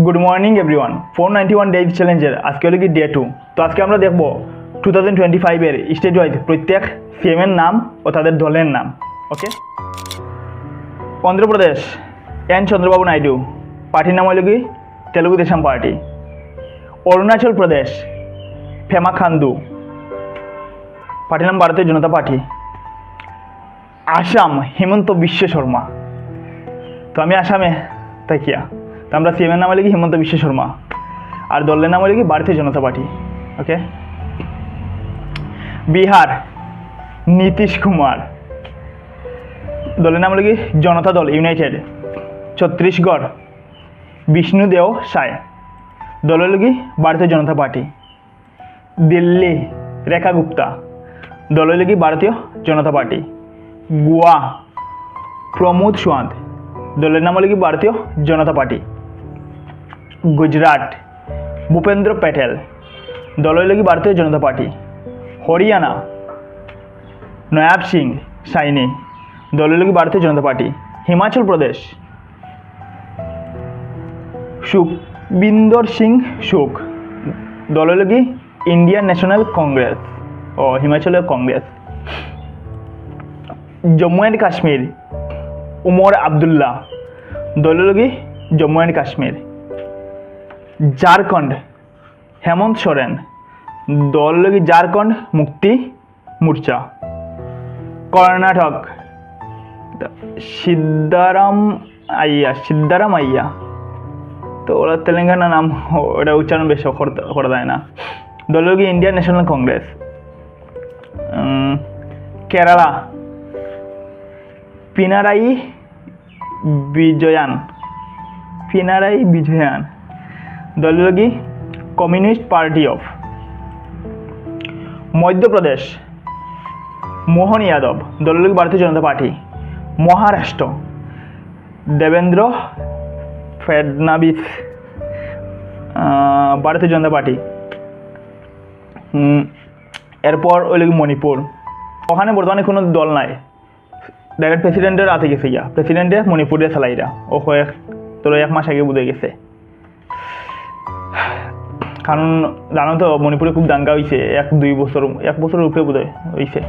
Good morning everyone 491 days challenger आज के लिए डे 2। तो आज के আমরা দেখব 2025 এর স্টেট ওয়াইজ প্রত্যেক সিএম এর নাম ও তাদের দলের নাম। ওকে, অন্ধ্রপ্রদেশ এন চন্দ্রবাবু নাইডু, পার্টির নাম হলো কি তেলুগু দেশম পার্টি। অরুণাচল প্রদেশ পেমা খান্ডু, পার্টির নাম ভারতীয় জনতা পার্টি। আসাম হেমন্ত বিশ্ব শর্মা, তো আমি আসামে থাকিয়া, তো আমরা সিএমের নাম হলে কি হেমন্ত বিশ্ব শর্মা আর দলের নাম হলে কি ভারতীয় জনতা পার্টি। ওকে, বিহার নীতিশ কুমার, দলের নাম হলো কি জনতা দল ইউনাইটেড। ছত্তিশগড় বিষ্ণুদেও সায়, দল হলো কি ভারতীয় জনতা পার্টি। দিল্লি রেখা গুপ্তা, দল হলো কি ভারতীয় জনতা পার্টি। গোয়া প্রমোদ সাওয়ান্ত, দলের নাম হলো কি ভারতীয় জনতা পার্টি। গুজরাট ভূপেন্দ্র প্যাটেল, দল হলো কি ভারতীয় জনতা পার্টি। হরিয়ানা নয়াব সিং সাইনি, দল হলো কি ভারতীয় জনতা পার্টি। হিমাচল প্রদেশ সুখবিন্দর সিং সুখ, দল হলো কি ইন্ডিয়ান ন্যাশনাল কংগ্রেস ও হিমাচলের কংগ্রেস। জম্মু অ্যান্ড কাশ্মীর উমর আবদুল্লাহ, দল হলো কি জম্মু অ্যান্ড কাশ্মীর। ঝাড়খণ্ড হেমন্ত সোরেন, দল হলো কি ঝাড়খণ্ড মুক্তি মোর্চা। কর্ণাটক সিদ্ধারাম আইয়া, তো ওরা তেলেঙ্গানা নাম, ওটা উচ্চারণ বেশি করা যায় না। দল হলো কি ইন্ডিয়ান ন্যাশনাল কংগ্রেস। কেরালা পিনারাই বিজয়ান, দল হলো কি কমিউনিস্ট পার্টি অফ। মধ্যপ্রদেশ মোহন যাদব, দল হলো কি ভারতীয় জনতা পার্টি। মহারাষ্ট্র দেবেন্দ্র ফডনাবিস, ভারতীয় জনতা পার্টি। এরপর ওই কি মণিপুর, ওখানে বর্তমানে কোনো দল নাই, ডাইরেক্ট প্রেসিডেন্টের হাতে গেছে গিয়া, প্রেসিডেন্টে মণিপুরে চালাইরা ও তোর 1 মাস আগে বুঝে গেছে। কারণ জানো তো মণিপুরে খুব দাঙ্গা হয়েছে, 1 বছরের উপরে বোধ হয়েছে।